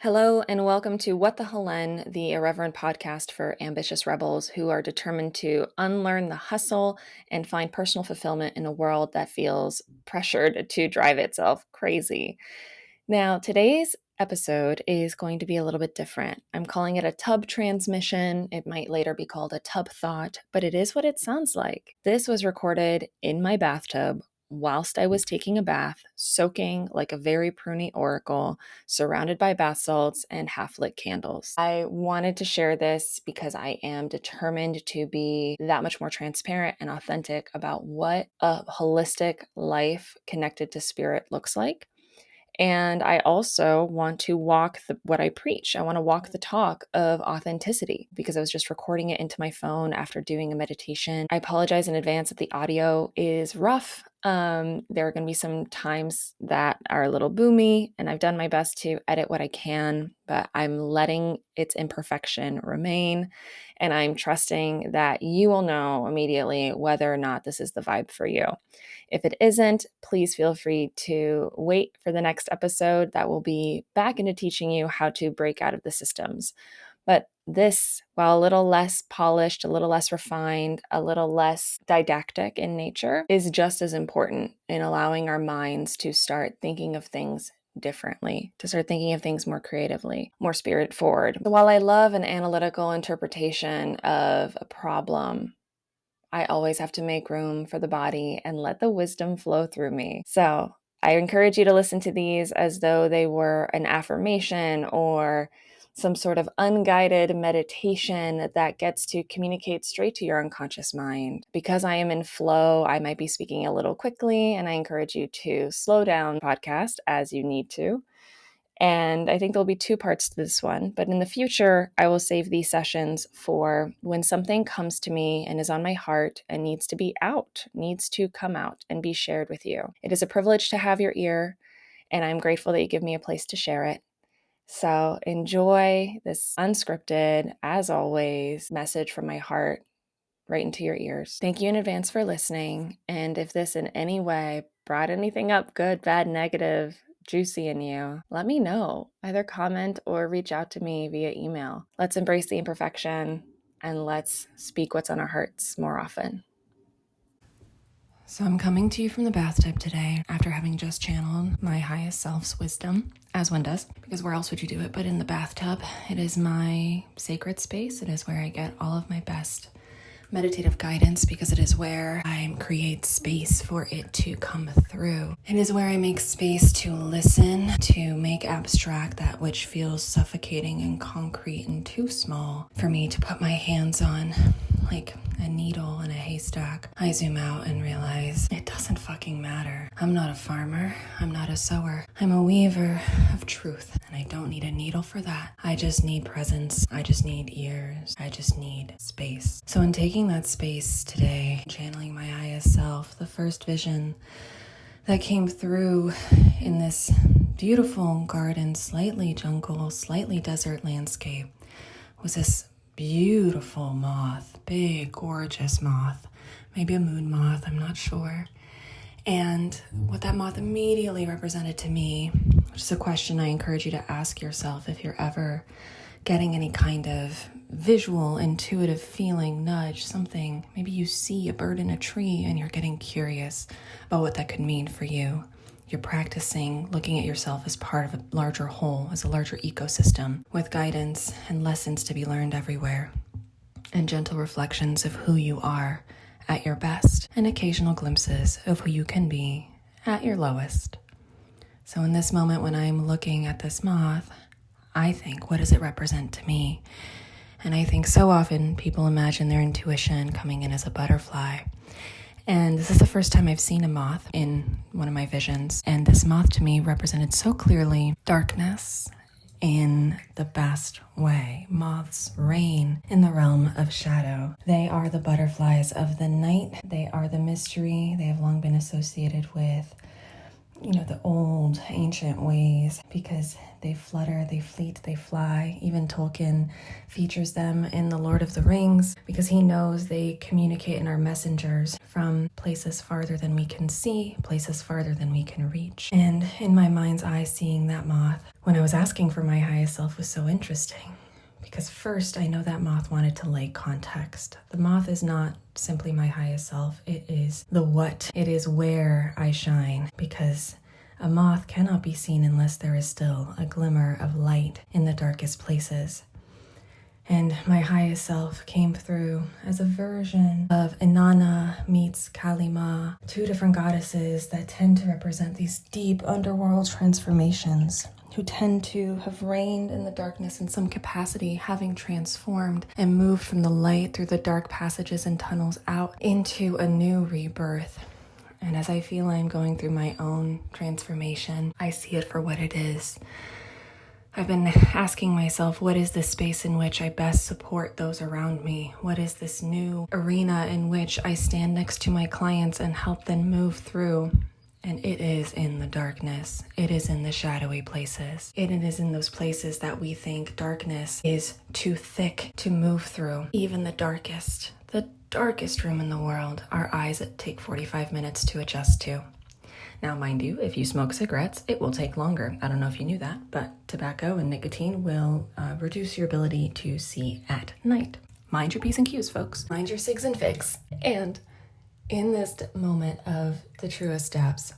Hello, and welcome to What the Hélène, the irreverent podcast for ambitious rebels who are determined to unlearn the hustle and find personal fulfillment in a world that feels pressured to drive itself crazy. Now, today's episode is going to be a little bit different. I'm calling it a tub transmission. It might later be called a tub thought, but it is what it sounds like. This was recorded in my bathtub whilst I was taking a bath, soaking like a very pruny oracle, surrounded by bath salts and half-lit candles. I wanted to share this because I am determined to be that much more transparent and authentic about what a holistic life connected to spirit looks like. And I also want to walk what I preach. I want to walk the talk of authenticity because I was just recording it into my phone after doing a meditation. I apologize in advance if the audio is rough. There are going to be some times that are a little boomy, and I've done my best to edit what I can, but I'm letting its imperfection remain. And I'm trusting that you will know immediately whether or not this is the vibe for you. If it isn't, please feel free to wait for the next episode that will be back into teaching you how to break out of the systems. But this, while a little less polished, a little less refined, a little less didactic in nature, is just as important in allowing our minds to start thinking of things differently, to start thinking of things more creatively, more spirit forward. So while I love an analytical interpretation of a problem, I always have to make room for the body and let the wisdom flow through me. So I encourage you to listen to these as though they were an affirmation or some sort of unguided meditation that gets to communicate straight to your unconscious mind. Because I am in flow, I might be speaking a little quickly, and I encourage you to slow down the podcast as you need to. And I think there'll be two parts to this one. But in the future, I will save these sessions for when something comes to me and is on my heart and needs to be out, needs to come out and be shared with you. It is a privilege to have your ear, and I'm grateful that you give me a place to share it. So enjoy this unscripted, as always, message from my heart right into your ears. Thank you in advance for listening. And if this in any way brought anything up, good, bad, negative, juicy in you, let me know. Either comment or reach out to me via email. Let's embrace the imperfection and let's speak what's on our hearts more often. So I'm coming to you from the bathtub today after having just channeled my highest self's wisdom, as one does, because where else would you do it but in the bathtub? It is my sacred space. It is where I get all of my best meditative guidance because it is where I create space for it to come through. It is where I make space to listen, to make abstract that which feels suffocating and concrete and too small for me to put my hands on, like a needle in a haystack. I zoom out and realize it doesn't fucking matter. I'm not a farmer. I'm not a sower. I'm a weaver of truth, and I don't need a needle for that. I just need presence. I just need ears. I just need space. So in taking that space today, channeling my highest self, the first vision that came through in this beautiful garden, slightly jungle, slightly desert landscape was this beautiful moth, big, gorgeous moth, maybe a moon moth, I'm not sure. And what that moth immediately represented to me, which is a question I encourage you to ask yourself if you're ever getting any kind of visual, intuitive feeling, nudge, something. Maybe you see a bird in a tree and you're getting curious about what that could mean for you. You're practicing looking at yourself as part of a larger whole, as a larger ecosystem, with guidance and lessons to be learned everywhere, and gentle reflections of who you are at your best, and occasional glimpses of who you can be at your lowest. So in this moment when I'm looking at this moth, I think, what does it represent to me? And I think so often people imagine their intuition coming in as a butterfly. And this is the first time I've seen a moth in one of my visions. And this moth to me represented so clearly darkness in the best way. Moths reign in the realm of shadow. They are the butterflies of the night. They are the mystery. They have long been associated with, the old ancient ways because they flutter, they fleet, they fly. Even Tolkien features them in The Lord of the Rings because he knows they communicate and are messengers from places farther than we can see, places farther than we can reach. And in my mind's eye, seeing that moth when I was asking for my highest self was so interesting. Because first, I know that moth wanted to lay context. The moth is not simply my highest self. It is the what. It is where I shine. Because a moth cannot be seen unless there is still a glimmer of light in the darkest places. And my highest self came through as a version of Inanna meets Kalima, two different goddesses that tend to represent these deep underworld transformations, who tend to have reigned in the darkness in some capacity, having transformed and moved from the light through the dark passages and tunnels out into a new rebirth. And as I feel I'm going through my own transformation, I see it for what it is. I've been asking myself, what is the space in which I best support those around me? What is this new arena in which I stand next to my clients and help them move through? And it is in the darkness. It is in the shadowy places. It is in those places that we think darkness is too thick to move through. Even the darkest room in the world, our eyes take 45 minutes to adjust to. Now, mind you, if you smoke cigarettes, it will take longer. I don't know if you knew that, but tobacco and nicotine will reduce your ability to see at night. Mind your P's and Q's, folks. Mind your cigs and figs. And in this moment of the truest depths,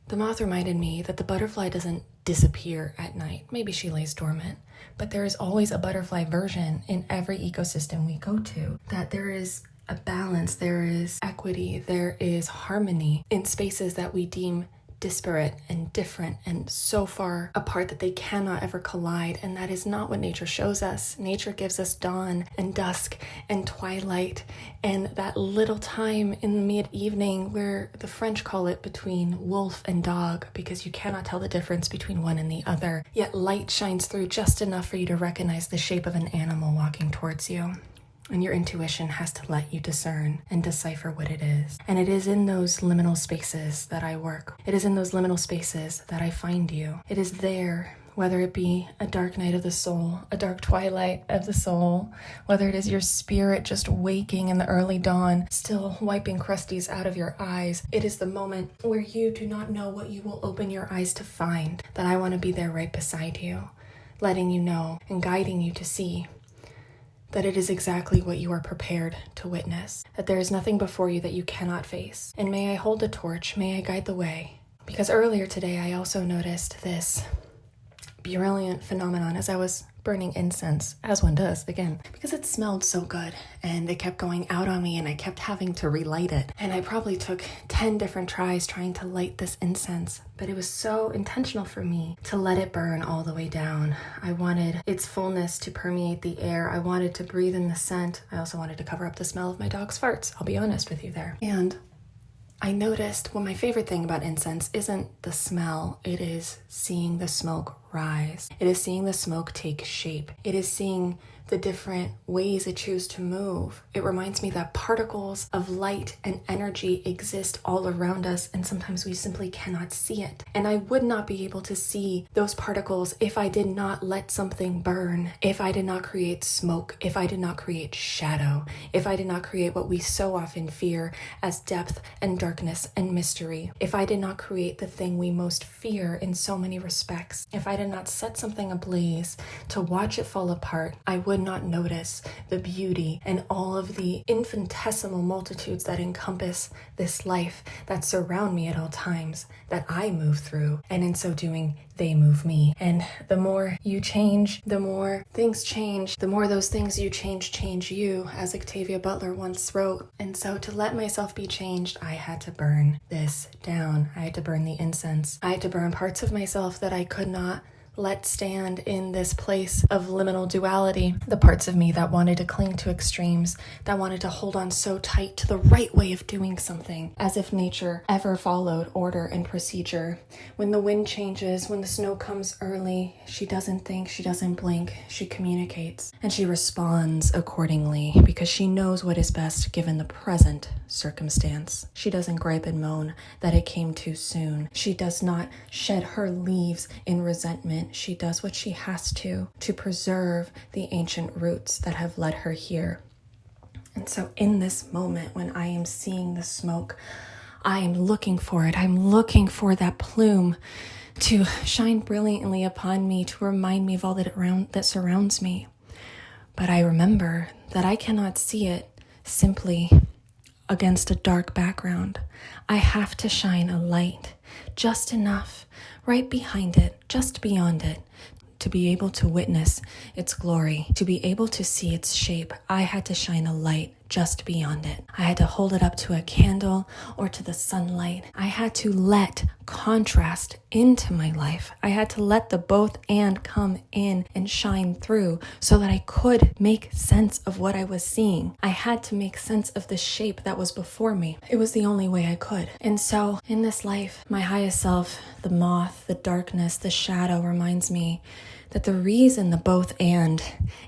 the moth reminded me that the butterfly doesn't disappear at night. Maybe she lays dormant, but there is always a butterfly version in every ecosystem we go to. That there is a balance, there is equity, there is harmony in spaces that we deem disparate and different and so far apart that they cannot ever collide. And that is not what nature shows us. Nature gives us dawn and dusk and twilight and that little time in the mid-evening where the French call it between wolf and dog, because you cannot tell the difference between one and the other. Yet light shines through just enough for you to recognize the shape of an animal walking towards you. And your intuition has to let you discern and decipher what it is. And it is in those liminal spaces that I work. It is in those liminal spaces that I find you. It is there, whether it be a dark night of the soul, a dark twilight of the soul, whether it is your spirit just waking in the early dawn, still wiping crusties out of your eyes. It is the moment where you do not know what you will open your eyes to find, that I want to be there right beside you, letting you know and guiding you to see that it is exactly what you are prepared to witness, that there is nothing before you that you cannot face. And may I hold a torch, may I guide the way. Because earlier today I also noticed this brilliant phenomenon as I was burning incense, as one does, again, because it smelled so good and it kept going out on me and I kept having to relight it. And I probably took 10 different tries trying to light this incense, but it was so intentional for me to let it burn all the way down. I wanted its fullness to permeate the air. I wanted to breathe in the scent. I also wanted to cover up the smell of my dog's farts. I'll be honest with you there. And I noticed, well, my favorite thing about incense isn't the smell, it is seeing the smoke rise. It is seeing the smoke take shape. It is seeing the different ways it chooses to move. It reminds me that particles of light and energy exist all around us, and sometimes we simply cannot see it. And I would not be able to see those particles if I did not let something burn, if I did not create smoke, if I did not create shadow, if I did not create what we so often fear as depth and darkness and mystery, if I did not create the thing we most fear in so many respects, if I did not set something ablaze to watch it fall apart, I would not notice the beauty and all of the infinitesimal multitudes that encompass this life, that surround me at all times, that I move through, and in so doing, they move me. And the more you change, the more things change, the more those things you change you, as Octavia Butler once wrote. And so to let myself be changed, I had to burn this down. I had to burn the incense. I had to burn parts of myself that I could not let stand in this place of liminal duality. The parts of me that wanted to cling to extremes, that wanted to hold on so tight to the right way of doing something, as if nature ever followed order and procedure. When the wind changes, when the snow comes early, she doesn't think, she doesn't blink, she communicates, and she responds accordingly because she knows what is best given the present circumstance. She doesn't gripe and moan that it came too soon. She does not shed her leaves in resentment. She does what she has to preserve the ancient roots that have led her here. And so in this moment, when I am seeing the smoke, I am looking for it. I'm looking for that plume to shine brilliantly upon me, to remind me of all that surrounds me. But I remember that I cannot see it simply against a dark background. I have to shine a light, just enough, right behind it, just beyond it, to be able to witness its glory, to be able to see its shape. I had to shine a light just beyond it. I had to hold it up to a candle or to the sunlight. I had to let contrast into my life. I had to let the both and come in and shine through so that I could make sense of what I was seeing. I had to make sense of the shape that was before me. It was the only way I could. And so in this life, my highest self, the moth, the darkness, the shadow reminds me that the reason the both and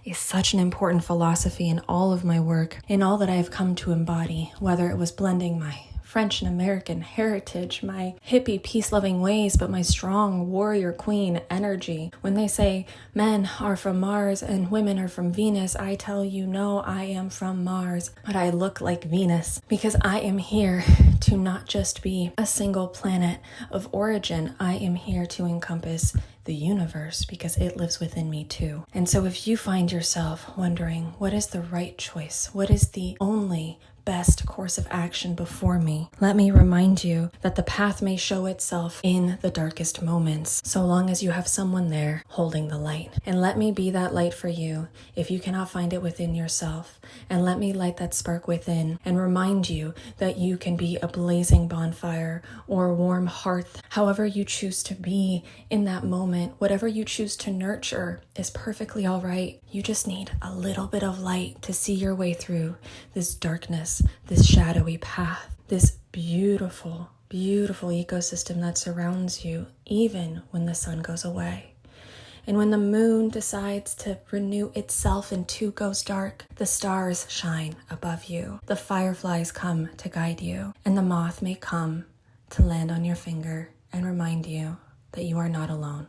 is such an important philosophy in all of my work, in all that I've come to embody, whether it was blending my French and American heritage, my hippie peace-loving ways, but my strong warrior queen energy. When they say men are from Mars and women are from Venus, I tell you, no, I am from Mars, but I look like Venus because I am here to not just be a single planet of origin. I am here to encompass the universe because it lives within me too. And so if you find yourself wondering, what is the right choice? What is the only best course of action before me? Let me remind you that the path may show itself in the darkest moments, so long as you have someone there holding the light. And let me be that light for you if you cannot find it within yourself. And let me light that spark within and remind you that you can be a blazing bonfire or a warm hearth. However you choose to be in that moment, whatever you choose to nurture is perfectly all right. You just need a little bit of light to see your way through this darkness, this shadowy path, this beautiful, beautiful ecosystem that surrounds you, even when the sun goes away. And when the moon decides to renew itself and too goes dark, the stars shine above you. The fireflies come to guide you, and the moth may come to land on your finger and remind you that you are not alone.